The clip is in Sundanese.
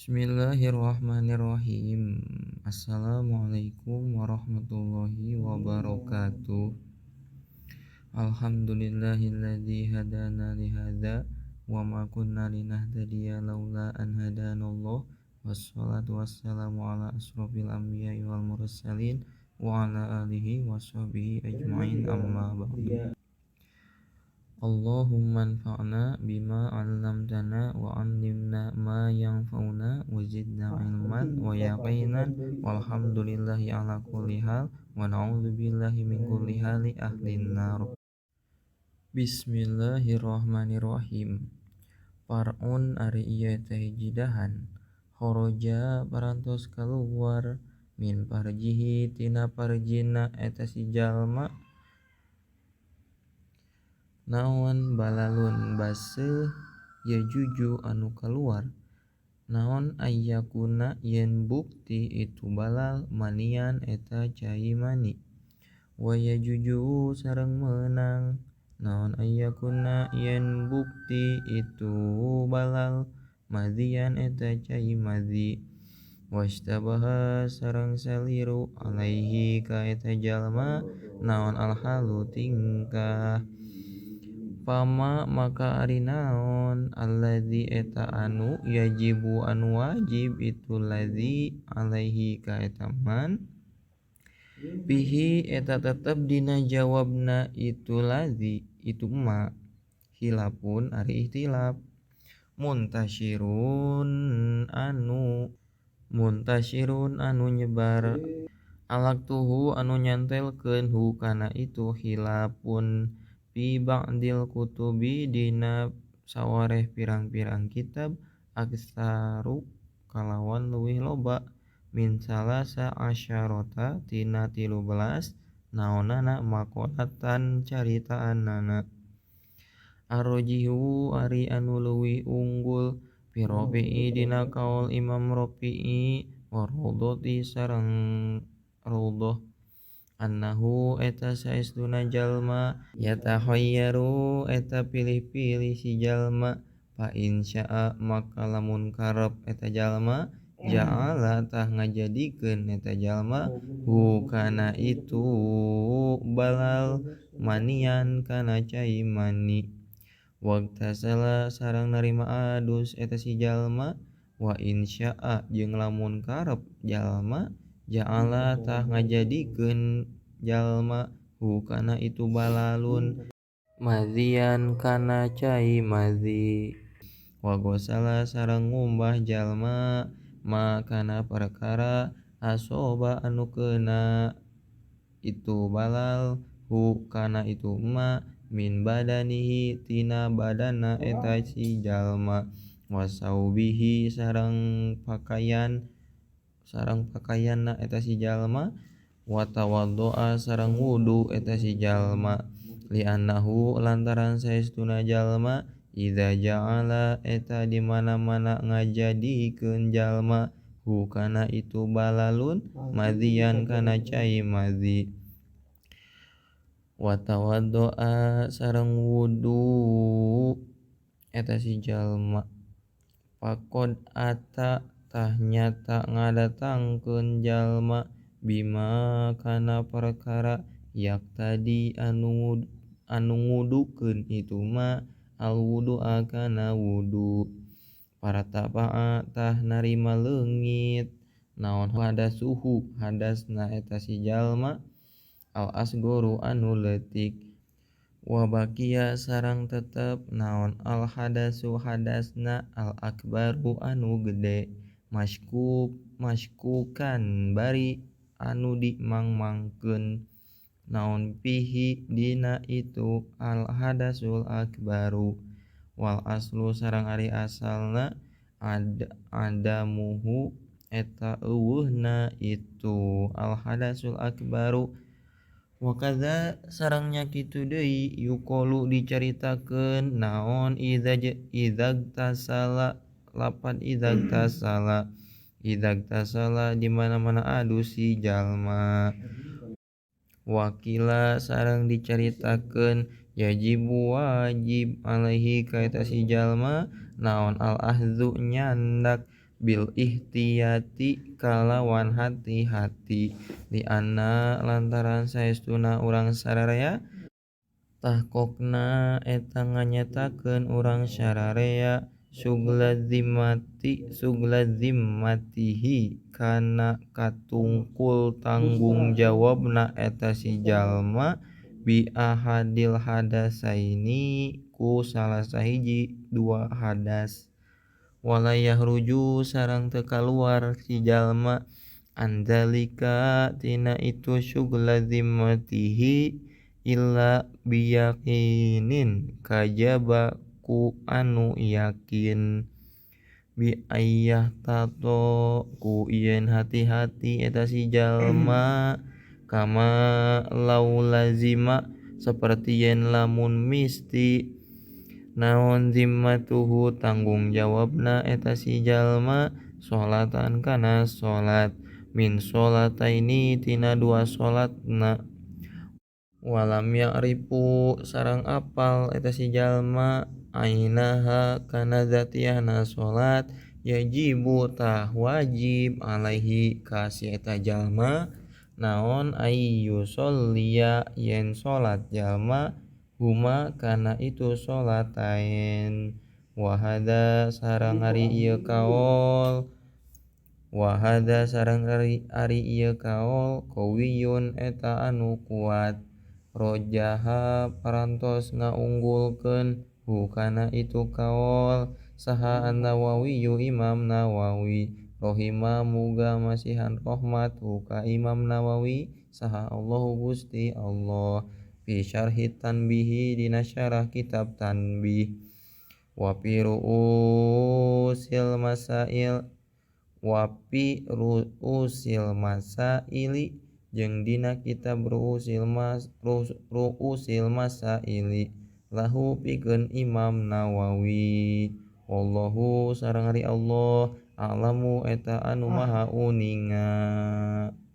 Bismillahirrahmanirrahim. Assalamualaikum warahmatullahi wabarakatuh. Alhamdulillahilladzi hadana lihadza wa ma kunna linahtadiya laula an hadanallah. Wassalatu wassalamu ala asrofil anbiya'i wal mursalin wa ala alihi washabihi ajma'in, amma ba'du. Allahumma anfa'na bima 'allamtana wa 'allimna ma yanfa'una wa zidna ilman wa yaqinan, walhamdulillahi ala kulli hal wa na'udzubillahi min kulli hali ahlin nar. Bismillahirrahmanirrahim. Par'un ari ieu teh jidahan kharaja parantos kaluar min farjihi tina farjina eta si jalma, naon balalun baseuh yajuju anu kaluar, naon ayyakuna yen bukti itu balal manian eta cai mani, wa yajuju sareng meunang, naon ayyakuna yen bukti itu balal madhian eta cai madhi, wastabaha sareng saliru alaihi ka eta jalma naon alhalu tingkah. Pama maka ari naon alladzi eta anu yajibu anu wajib itu ladzi alaihi ka eta man, bihi eta tetep dina jawabna itu ladzi itu ma, hilapun ari ihtilaf, muntasyirun anu nyebar, alaktuhu anu nyantelkeun hu kana itu hilapun, fi ba'dil kutubi dina sawareh pirang-pirang kitab, aksaru kalawan leuwih loba, min salasa asyarota tina 13 naonana maqolatan caritaannana, arrojihu ari anu leuwih unggul, fi Rafi'i dina kaul Imam Rafi'i, wa Raudhati sareng Raudhah, annahu eta saestuna jalma yatahayyaru eta pilih-pilih si jalma, fa insya'a maka lamun karep eta jalma, ja'ala tah ngajadikeun eta jalma hu kana itu balal manian kana cai mani, wagtasala sareng narima adus eta si jalma, wa insya'a jeung lamun karep jalma, ja'ala tah ngajadikeun jalma hu kana itu balalun madhian kana cai madhi, wa ghasala sareng ngumbah jalma ma kana perkara asoba anu keuna itu balal hu kana itu ma, min badanihi tina badanna eta si jalma, wa saubihi sareng pakaianna eta si jalma, wa tawaddo'a sareng wudu eta si jalma, li'annahu lantaran saestuna jalma idza ja'ala eta di mana-mana ngajadikeun jalma hu kana itu balalun madhian kana cai madhi, wa tawaddo'a sareng wudu eta si jalma, faqad ata tah nyata ngadatangkeun jalma bima kana perkara yaktadi anu ngudukeun itu ma, al wudu'a kana wudu, paratapa'a tah narima leungit naon hadasuhu hadasna eta si jalma, al asgharu anu leutik, wa baqiya sareng tetep naon al hadasu hadasna al akbaru anu gede, masykukan bari anu dimangmangkeun, naon fihi dina itu al hadasul akbaru, wal aslu sareng ari asalna adamuhu eta eueuhna itu al hadasul akbaru, wa kadza sareng nya kitu deui yuqalu dicaritakeun naon idzagtasala lapan idzagtasala di mana-mana adus si jalma, wakila sareng dicaritakeun yajibu wajib alaihi ka eta si jalma naon al ahzu nyandak, bil ihtiyati kalawan hati-hati li anna lantaran saestuna urang sararea tahkokna eta nganyatakeun urang sararea sugladzimmatihi kana katungkul tanggung jawabna eta si jalma bi ahadil hadasaini ku salah sahiji dua hadas walayah ruju sareng teu kaluar si jalma andzalika tina itu sugladzimmatihi illa biyaqinin kajaba ku anu yakin bi ayyah tato ku ieun hati-hati eta si jalma kama laulazima saperti yen lamun misti naon zimmatuhu tanggung jawabna eta si jalma sholatan kana sholat min sholataini tina dua sholatna walam ya'rifu sareng apal eta si jalma ainaha kana zatiyahna sholat yajibu tah wajib alaihi ka si eta jalma naon ayyu sholliya yen sholat jalma huma kana itu sholatain wahada sareng ari ieu kaol wahada sareng ari ieu kaol qawiyun eta anu kuat rojaha parantos ngaunggulkeun hu kana itu kaol saha an-Nawawiyu Imam Nawawi rohima muga masihan rahmat hu ka Imam Nawawi saha Allahu Gusti Allah fi syarhi tanbihi dina syarah kitab tanbih wa fi ru'usil masail masaili jeung dina kitab ru'usil masaili lahu pikeun Imam Nawawi wallahu sareng ari Allah a'lamu eta anu maha uninga.